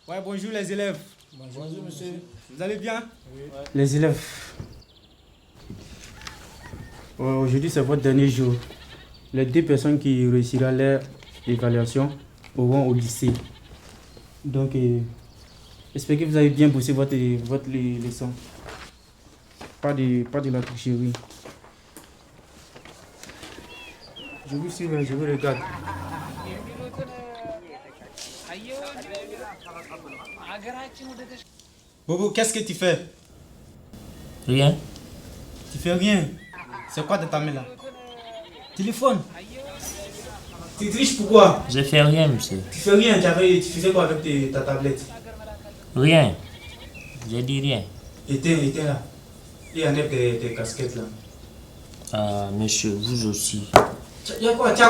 Ouais, bonjour les élèves. Bonjour monsieur. Vous allez bien? Oui. Les élèves. Aujourd'hui, c'est votre dernier jour. Les 2 personnes qui réussiront leur évaluation auront au lycée. Donc, j'espère que vous avez bien bossé votre leçon. Pas de la tricherie. Je vous suis, je vous regarde. Bobo, qu'est-ce que tu fais? Rien. Tu fais rien. C'est quoi de ta main là? Téléphone. Tu triches pourquoi? Je fais rien, monsieur. Tu fais rien. Tu faisais quoi avec ta tablette? Rien. Je dis rien. Éteins là. Et enlève tes casquettes là. Ah, monsieur, vous aussi. Tu as quoi? Tu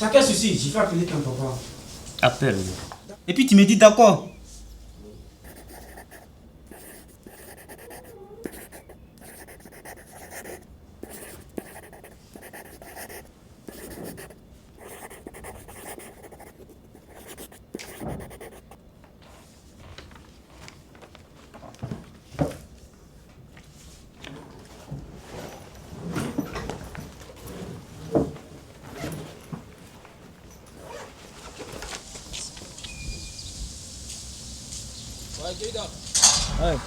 as quel souci? J'ai fait appeler ton papa. Appelle. Et puis tu me dis d'accord. Ouais.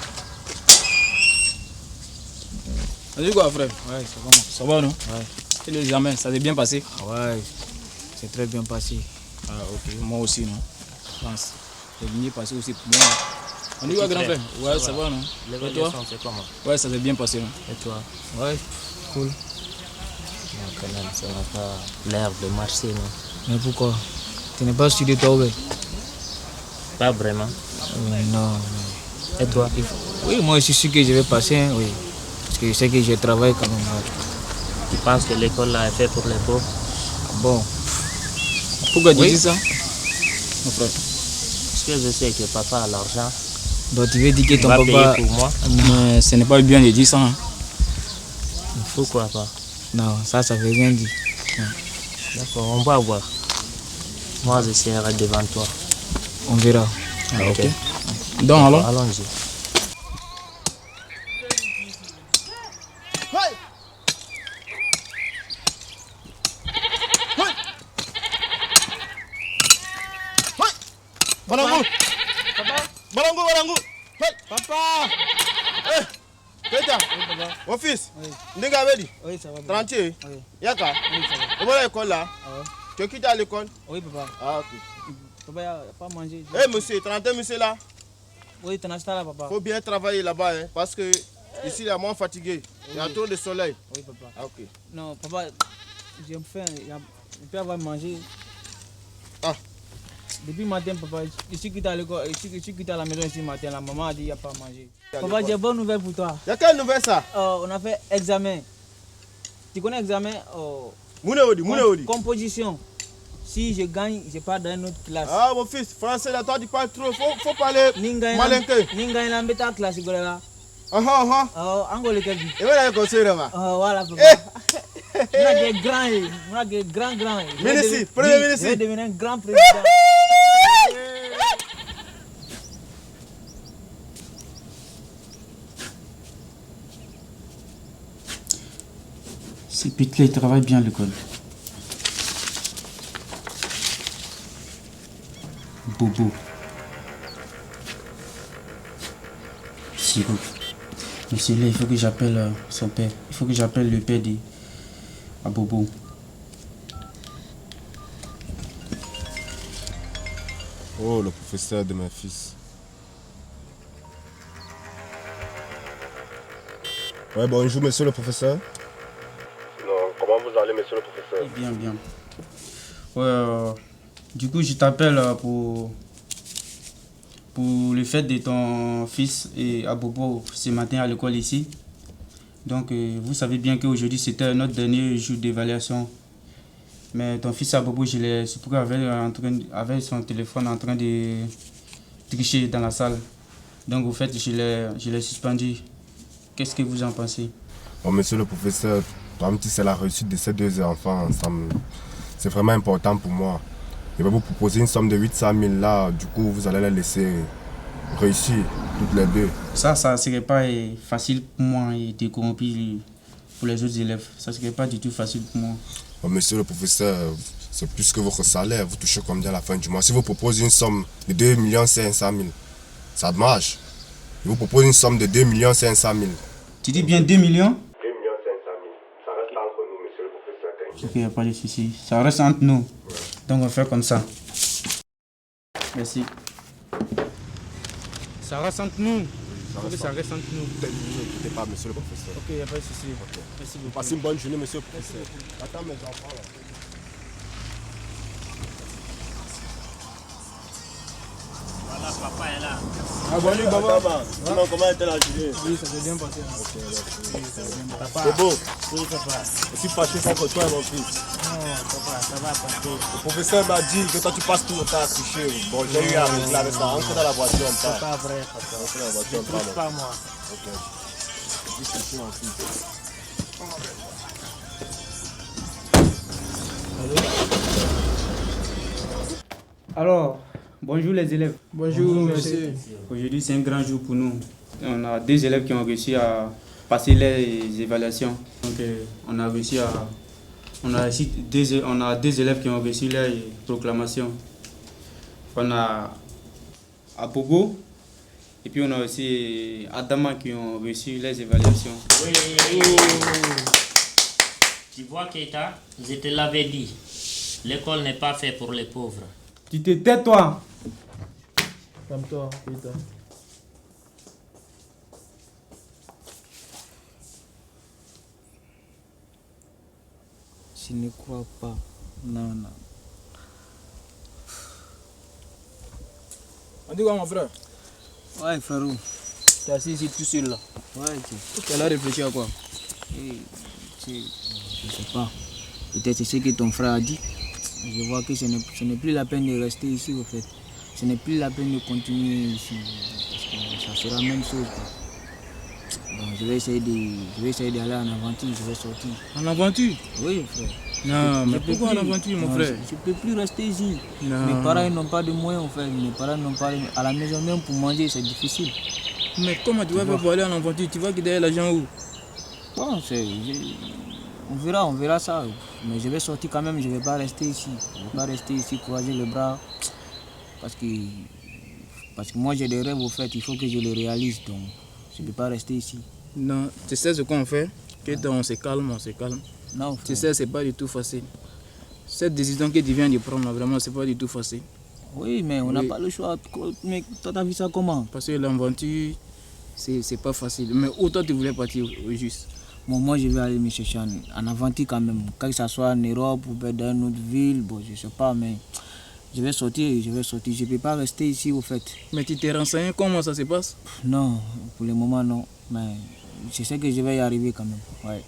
Vas-y quoi frère? Ouais, ça va. Ça va non? Ouais. Et l'examen, ça s'est bien passé? Ouais, c'est très bien passé. Ah ok, moi aussi non? Je pense. C'est bien passé aussi pour moi. On y va grand frère? Ouais, ça va non? Et toi? C'est comment? Ouais, ça s'est bien passé non? Et toi? Ouais, cool. Non, quand même, ça n'a pas l'air de marcher, non? Mais pourquoi? Tu n'es pas studié toi ouais? Pas vraiment. Non. Et toi? Oui, moi je suis sûr que je vais passer, hein, oui. Parce que je sais que je travaille quand même. Ouais. Tu penses que l'école là est faite pour les pauvres? Bon. Pourquoi tu Oui. dis ça? Mon frère. Parce que je sais que papa a l'argent. Donc tu veux dire que Il ton va papa... payer pour moi. Non, ce n'est pas bien de dire ça. Hein. Pourquoi pas? Non, ça veut rien dire. D'accord, on va voir. Moi, je serai devant toi. On verra. Ah, ok. Donc D'accord, alors? allons-y. Barangu! Barangu! Hey! Papa! Hey! Keita! Mon fils! Ndinga Abedi! Oui, ça va. Tranquille? Oui. Yaka? Oui, ça va. Tu vas à l'école là? Ah ouais. Tu es quitté à l'école? Oui, papa. Ah ok. Papa, il n'y a pas mangé. Hey monsieur, 31 monsieur là, Oui, tu en as là, papa. faut bien travailler là-bas hein, parce que ici il y a moins fatigué. Il y a trop de soleil. Oui, papa. Ah ok. Non, papa, j'ai faim. Je peux avoir mangé. Ah. Depuis le matin, papa, je suis quitté à l'école. Je suis quitté à la maison ici matin. La maman a dit qu'il n'y a pas à manger. Papa, j'ai une bonne nouvelle pour toi. Il y a quelle nouvelle ça? On a fait examen. Tu connais l'examen? Mounéodi. Composition. Si je gagne, je pars dans une autre classe. Ah mon fils, français là, toi tu parles trop, faut parler malinqué. Ninga ina mbeta classe gola. Angole kebi. Et voilà le conseil là. Voilà papa. On a des grands, on a des grands. Ministre, premier ministre. Je vais devenir un grand président. Ces petits-là, ils travaillent bien à l'école. Bobo. Sirop. Mais celui-là, il faut que j'appelle son père. Il faut que j'appelle le père à Bobo. Oh, le professeur de mon fils. Ouais, bonjour, monsieur le professeur. Non, comment vous allez, monsieur le professeur? Bien. Ouais, du coup, je t'appelle pour le fait de ton fils et à Bobo ce matin à l'école ici. Donc, vous savez bien qu'aujourd'hui, c'était notre dernier jour d'évaluation. Mais ton fils à Bobo, c'est pourquoi avait son téléphone en train de tricher dans la salle. Donc, au fait, je l'ai suspendu. Qu'est-ce que vous en pensez? Bon, monsieur le professeur, comme si c'est la réussite de ces deux enfants ensemble, c'est vraiment important pour moi. Je vais vous proposer une somme de 800 000 là. Du coup, vous allez la laisser réussir toutes les deux. Ça ne serait pas facile pour moi de corrompre pour les autres élèves. Ça ne serait pas du tout facile pour moi. Oh, monsieur le professeur, c'est plus que votre salaire. Vous touchez combien à la fin du mois? Si vous proposez une somme de 2 500 000, ça marche. Je vous propose une somme de 2 500 000. Tu dis bien 2 millions? 2 500 000. Ça reste entre nous, monsieur le professeur. Ok, il n'y a pas de souci. Ça reste entre nous. Ouais. Donc on fait comme ça. Merci. Ça reste entre nous. Ça reste entre nous. Ne vous inquiétez pas, monsieur le professeur. Ok, il n'y a pas de souci. Okay. Merci beaucoup. Passez une bonne journée, monsieur le professeur. Attends mes enfants là. Voilà, papa est là. Ah, bon, papa. Sinon, comment était la journée? Oui, ça s'est bien passé. Papa. C'est beau. Oui, papa. Je suis fâché contre toi et mon fils. Non, papa, ça va passer. Le professeur m'a dit que toi tu passes tout le temps à tricher. Bon, j'ai eu à régler avec ça. Entre dans la voiture, on C'est part. pas vrai, papa. Entre dans la voiture, Je on ne part. trouve pas moi. Ok. Je suis triché, mon fils. Alors, bonjour les élèves. Bonjour, monsieur. Aujourd'hui, c'est un grand jour pour nous. On a deux élèves qui ont réussi à passer les évaluations. Donc, on a deux élèves qui ont reçu leur proclamation. On a Abobo et puis on a aussi Adama qui ont reçu les évaluations. Oui. Tu vois, Keita, je te l'avais dit. L'école n'est pas faite pour les pauvres. Tu te tais, toi. Comme toi, Keita. Je ne crois pas. Non. On dit quoi, mon frère? Ouais, frérot. T'es assis ici tout seul là. Ouais, Tu as réfléchi à quoi? je sais pas. Peut-être c'est ce que ton frère a dit. Je vois que ce n'est plus la peine de rester ici, au fait. Ce n'est plus la peine de continuer ici. Parce que ça sera la même chose, quoi. Donc, je vais essayer d'aller en aventure, je vais sortir. En aventure? Oui, frère. Non, mais Je peux pourquoi en plus- aventure, mon non, frère? Je ne peux plus rester ici. Non. Mes parents ils n'ont pas de moyens, en fait. Mes parents n'ont pas à la maison même pour manger, c'est difficile. Mais comment tu vas faire pour aller en aventure? Tu vas quitter l'argent où? Bon, on verra ça. Mais je vais sortir quand même, je ne vais pas rester ici. Je ne vais pas rester ici, croiser les bras. Parce que moi j'ai des rêves, au fait, il faut que je les réalise. Donc, je ne peux pas rester ici. Non, tu sais ce qu'on fait? On se calme, Non, Tu frère. sais, c'est pas du tout facile. Cette décision que tu viens de prendre, vraiment, c'est pas du tout facile. Oui, mais on n'a Oui. pas le choix. Mais toi, t'as vu ça comment? Parce que l'aventure, c'est pas facile. Mais où toi, tu voulais partir au juste? Bon, moi, je vais aller me chercher en aventure quand même. Que ce soit en Europe ou bien dans une autre ville, bon, je sais pas, mais je vais sortir. Je ne peux pas rester ici, au fait. Mais tu t'es renseigné comment ça se passe? Non, pour le moment, non. Mais je sais que je vais y arriver quand même. Ouais.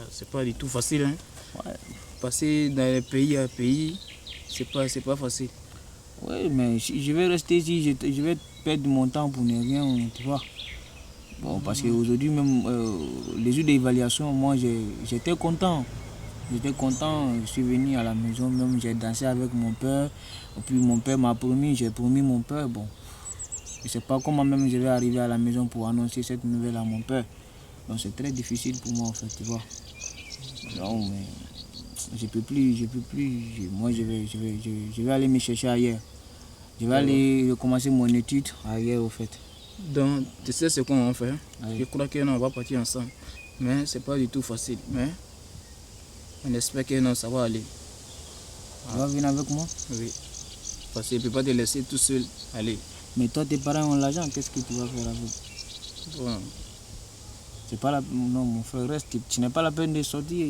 C'est pas du tout facile, hein? Ouais. Passer d'un pays à pays, c'est pas facile. Oui, mais si je vais rester ici, je vais perdre mon temps pour ne rien, tu vois. Bon, parce qu'aujourd'hui, même les jours d'évaluation, moi, j'étais content. J'étais content, je suis venu à la maison, même j'ai dansé avec mon père. Et puis mon père m'a promis, j'ai promis mon père. Bon, je ne sais pas comment même je vais arriver à la maison pour annoncer cette nouvelle à mon père. Donc c'est très difficile pour moi, en fait, tu vois. Non, mais je peux plus. Moi, je vais aller me chercher ailleurs. Je vais aller recommencer mon étude ailleurs, au fait. Donc, tu sais ce qu'on va faire? Oui. Je crois que non, on va partir ensemble. Mais c'est pas du tout facile. Mais on espère que non, ça va aller. Tu vas venir avec moi? Oui. Parce que je ne peux pas te laisser tout seul aller. Mais toi, tes parents ont l'argent, qu'est-ce que tu vas faire avec? Bon. C'est pas la... Non, mon frère, reste. Tu n'as pas la peine de sortir.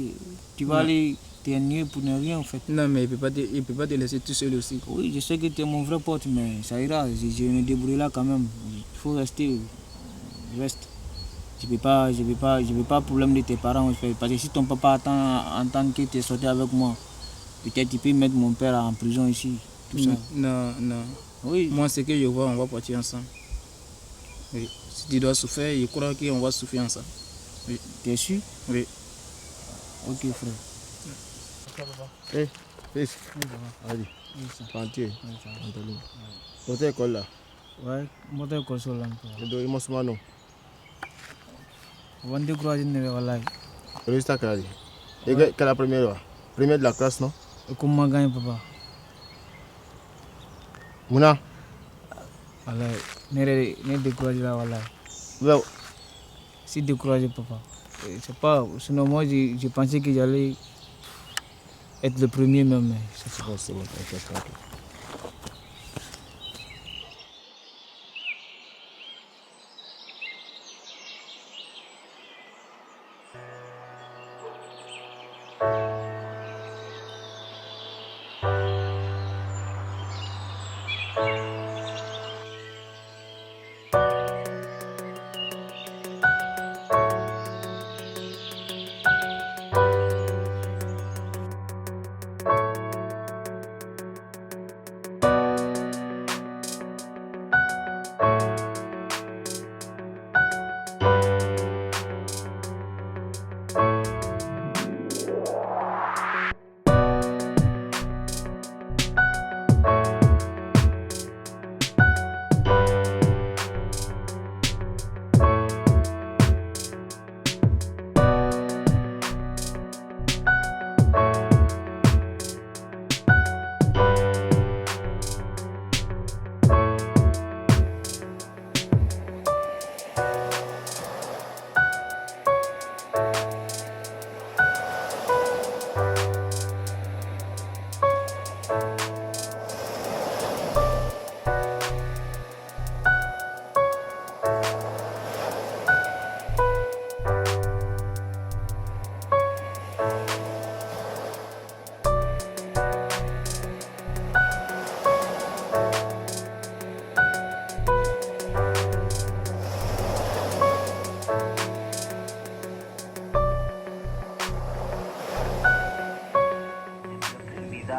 Tu vas Non. aller t'ennuyer pour ne rien, en fait. Non, mais il ne peut pas te laisser tout seul aussi. Oui, je sais que tu es mon vrai pote, mais ça ira. Je me débrouille là quand même. Il faut rester. Reste. Je ne veux pas problème de tes parents, en fait. Parce que si ton papa entend que tu es sorti avec moi, peut-être tu peux mettre mon père en prison ici. Tout ça. Non. Oui. Moi, ce que je vois, on va partir ensemble. Oui. Si tu dois souffrir, je crois qu'on va souffrir ensemble. Tu es sûr? Oui. Ok, frère. Fils. Allez. Oui, ça. Tranquille. Oui, ça. Anthony. Votre école là. Ouais, moi t'es école sur l'emploi. Le dos, il m'a souvent. On va décourager ne voilà. Le résultat qu'elle a dit. Et quelle est la première là? Première de la classe, non? Et comment gagne papa? Mouna? Voilà, ne décourager là voilà. Ouais. Si décourager papa. C'est pas, sinon moi j'ai pensé que j'allais être le premier même. Mais C'est bon, c'est bon. Ok.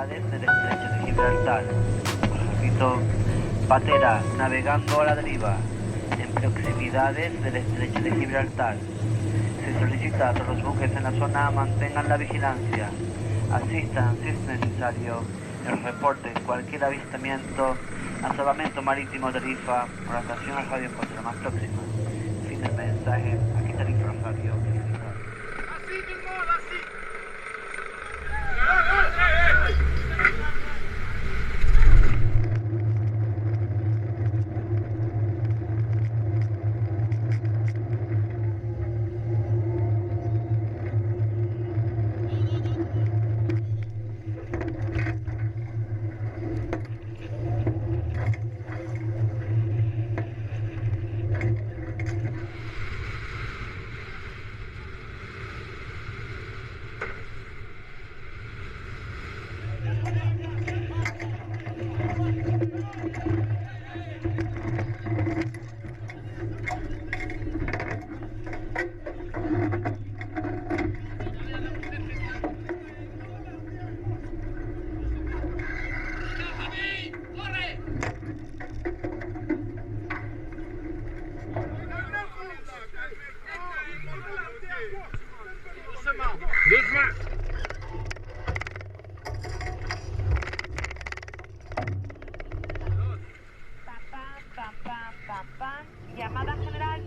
Del estrecho de Gibraltar. Repito, patera navegando a la deriva en proximidades del estrecho de Gibraltar. Se solicita a todos los buques en la zona mantengan la vigilancia, asistan si es necesario, nos reporten cualquier avistamiento a salvamento marítimo Tarifa o la estación Radio Costa más próxima. Fin del mensaje, aquí Tarifa Radio.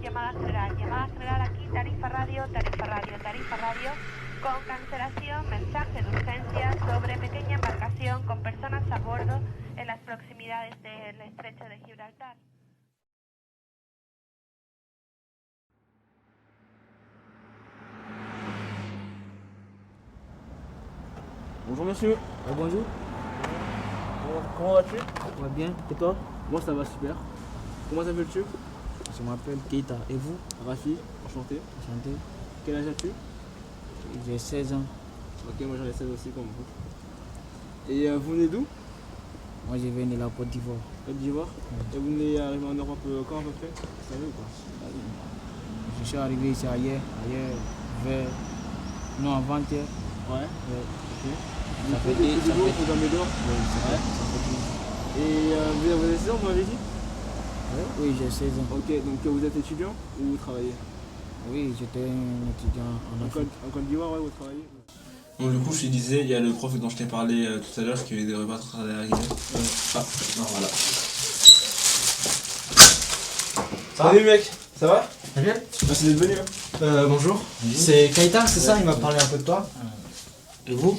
Llamada general aquí, Tarifa Radio, con cancelación, mensaje de urgencia sobre pequeña embarcación con personas a bordo en las proximidades del estrecho de Gibraltar. Bonjour monsieur. Bonjour. Comment vas-tu? Ça va bien? Et toi? Moi ça va super. Comment t'appelles-tu? Je m'appelle Keita. Et vous? Rafi, enchanté. Enchanté. Quel âge as-tu? J'ai 16 ans. Ok, moi j'en ai 16 aussi comme vous. Et vous venez d'où? Moi je viens de la Côte d'Ivoire. Côte d'Ivoire. Et vous venez arriver en Europe quand à peu près? Vous savez ou pas? Je suis arrivé ici hier vers... Non, avant-hier. Ouais. Ok. Ça fait des jours que vous dormez dehors? Oui, ça fait. Et vous avez 16 ans, vous m'avez dit? Oui, j'ai 16 ans. Ok, donc vous êtes étudiant ou vous travaillez? Oui, j'étais un étudiant en Afrique. En Côte d'Ivoire, ouais, vous travaillez? Donc du coup, je te disais, il y a le prof dont je t'ai parlé tout à l'heure qui devrait pas tarder à arriver. Ah, non, voilà. Salut mec, ça va? Bien. Merci d'être venu. Bonjour. C'est Kaita, c'est ça? Il m'a parlé un peu de toi. Et vous?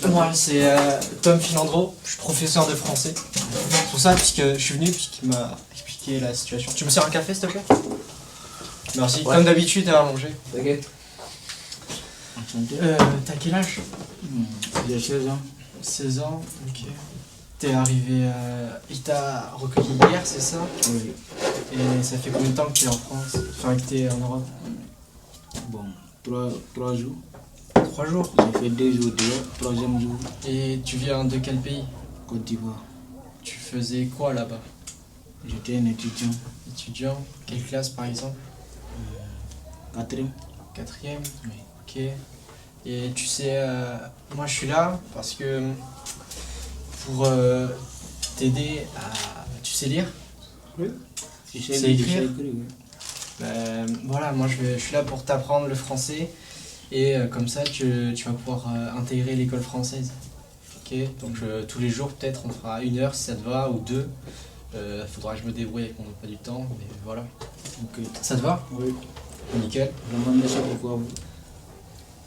Moi, c'est Tom Filandro. Je suis professeur de français. C'est pour ça, puisque je suis venu, puisqu'il m'a expliqué la situation. Tu me sers un café, s'il te plaît? Merci. Ouais. Comme d'habitude, à manger. T'inquiète. Enchanté. T'as quel âge? J'ai 16 ans. 16 ans, ok. T'es arrivé. Il t'a recueilli hier, c'est ça? Oui. Et ça fait combien de temps que t'es en France? Enfin, que t'es en Europe? Bon, 3 jours. 3 jours. J'ai fait 2 jours dehors, 3e jour, Et tu viens de quel pays? Côte d'Ivoire. Tu faisais quoi là-bas? J'étais un étudiant. Étudiant? Quelle classe par exemple? 4e. 4e? Oui. Ok. Et tu sais, moi je suis là parce que pour t'aider à... Tu sais lire? Oui. Tu sais C'est lire, écrire? tu sais écrire, oui. Voilà, moi je suis là pour t'apprendre le français et comme ça tu vas pouvoir intégrer l'école française. Ok, donc tous les jours peut-être on fera 1 heure si ça te va ou 2. Faudra que je me débrouille avec mon emploi du temps, mais voilà. Ok. Ça te va? Oui. Nickel. Vraiment, merci beaucoup à vous.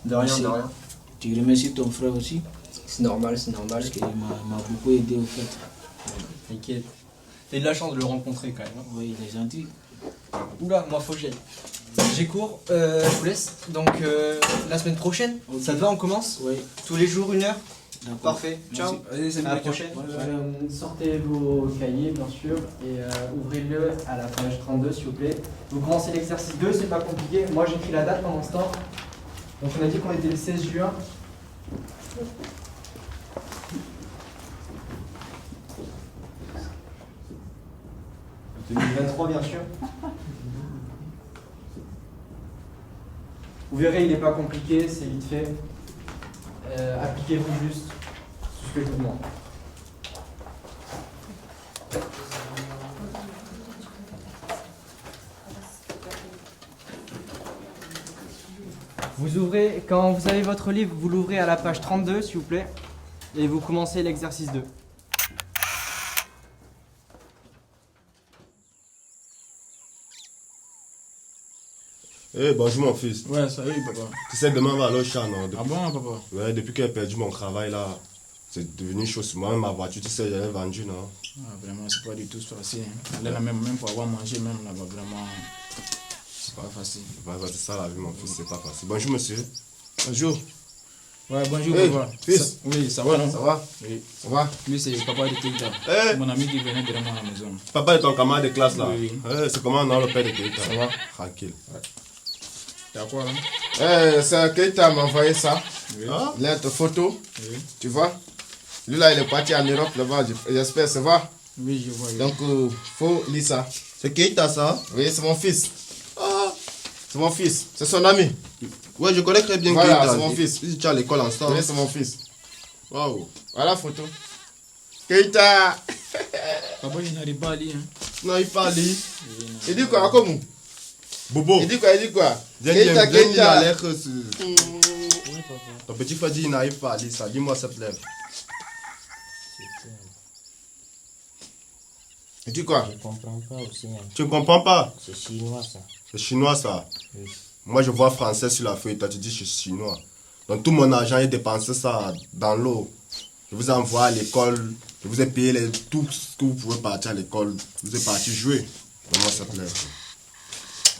De rien, Merci. de rien. Tu remercies ton frère aussi? C'est normal, c'est normal. Parce qu'il m'a beaucoup aidé au fait. T'inquiète. T'as de la chance de le rencontrer quand même. Hein. Oui, il est gentil. Oula, moi faut que j'aille. J'ai cours, je vous laisse. Donc la semaine prochaine, Ok. ça te va, on commence? Oui. Tous les jours, 1 heure? D'accord. Parfait, ciao. Allez, salut À la mec. prochaine. Ouais, ouais. Sortez vos cahiers bien sûr et ouvrez-le à la page 32 s'il vous plaît. Vous commencez l'exercice 2, c'est pas compliqué. Moi j'écris la date pendant ce temps. Donc on a dit qu'on était le 16 juin. « 2023 bien sûr. Vous verrez, il n'est pas compliqué, c'est vite fait. Appliquez-vous juste ce que je vous demande. Vous ouvrez, quand vous avez votre livre, vous l'ouvrez à la page 32 s'il vous plaît, et vous commencez l'exercice 2. Eh, bonjour mon fils. Ouais, salut papa. Tu sais, demain on va aller au chat, non? Ah bon papa? Ouais, depuis que j'ai perdu mon travail là, c'est devenu chaud sur moi. Même ma voiture, tu sais, j'avais vendu, non? Ah, vraiment, c'est pas du tout facile. Hein. Là, même pour avoir mangé, même là-bas, vraiment, c'est pas facile. Ouais, c'est ça la vie, mon fils, c'est pas facile. Bonjour monsieur. Bonjour. Ouais, bonjour Hey, papa. fils. Oui, ça va non? Ça va? Oui. Ça va? Lui, c'est papa de Keita. Hey. Mon ami qui venait vraiment à la maison. Papa est ton camarade de classe là? Oui. C'est comment non, le père de Keita? Ça va? Tranquille. T'as quoi là? C'est Keita m'a envoyé ça. Oui. Ah? Lettre photo. Oui. Tu vois? Lui là, il est parti en Europe là-bas. J'espère, ça va? Oui, je vois. Donc, faut lire ça. C'est Keita ça? Oui, c'est mon fils. Ah, c'est mon fils. C'est son ami. Ouais, je connais très bien Voilà, Keita. c'est mon fils. Tu es à l'école ensemble. Oui, c'est mon fils. Waouh. Voilà la photo. Keita. Papa, il n'arrive pas à lire. Hein. Non, il parle. Il dit quoi, comme Bobo. Il dit quoi, il dit quoi? Viens la Keita. lettre sur... Ton petit frère dit qu'il n'arrive pas à lire ça. Dis-moi cette lettre. Il dit quoi? Je comprends pas aussi. Hein. Tu ne comprends pas? C'est chinois ça. C'est chinois ça. Oui. Moi je vois français sur la feuille, toi tu dis je suis chinois. Donc tout mon argent est dépensé ça dans l'eau. Je vous ai envoyé à l'école, je vous ai payé tout ce que vous pouvez partir à l'école. Vous êtes parti jouer. Donne-moi cette lettre.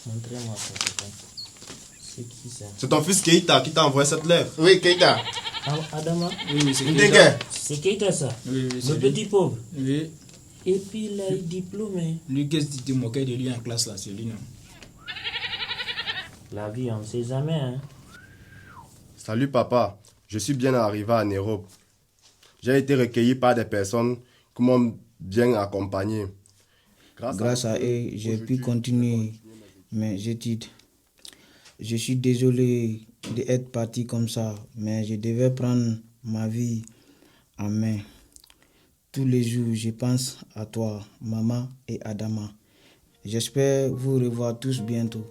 Montrez-moi ça. C'est qui ça? C'est ton fils Keita qui t'a envoyé cette lettre. Oui, Keita. Adama? Oui, c'est Ndenge. C'est Keita ça? Oui, Le c'est lui. petit pauvre. Oui. Et puis il a le diplôme. Hein. Lui, qu'est-ce que tu te moquais de lui en classe là? C'est lui, non? La vie, on ne sait jamais. Hein. Salut papa, je suis bien arrivé en Europe. J'ai été recueilli par des personnes qui m'ont bien accompagné. Grâce à eux, j'ai pu continuer mes études. Je suis désolé d'être parti comme ça, mais je devais prendre ma vie en main. Tous les jours, je pense à toi, maman et Adama. J'espère vous revoir tous bientôt.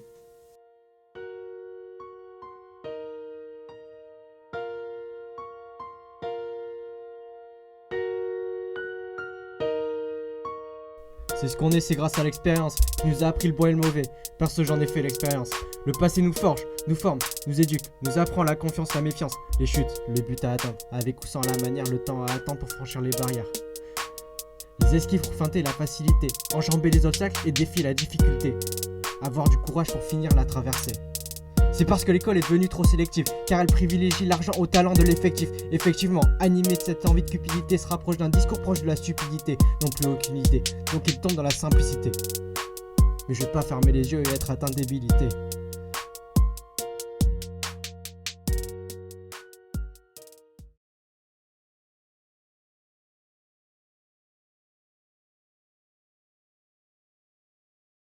C'est ce qu'on est, c'est grâce à l'expérience qui nous a appris le bon et le mauvais. Perso, j'en ai fait l'expérience. Le passé nous forge, nous forme, nous éduque, nous apprend la confiance, la méfiance, les chutes, le but à atteindre, avec ou sans la manière, le temps à attendre pour franchir les barrières. Les esquives pour feinter la facilité, enjamber les obstacles et défier la difficulté. Avoir du courage pour finir la traversée. C'est parce que l'école est devenue trop sélective, car elle privilégie l'argent au talent de l'effectif. Effectivement, animé de cette envie de cupidité se rapproche d'un discours proche de la stupidité, non plus aucune idée, donc il tombe dans la simplicité. Mais je vais pas fermer les yeux et être atteint d'habilité.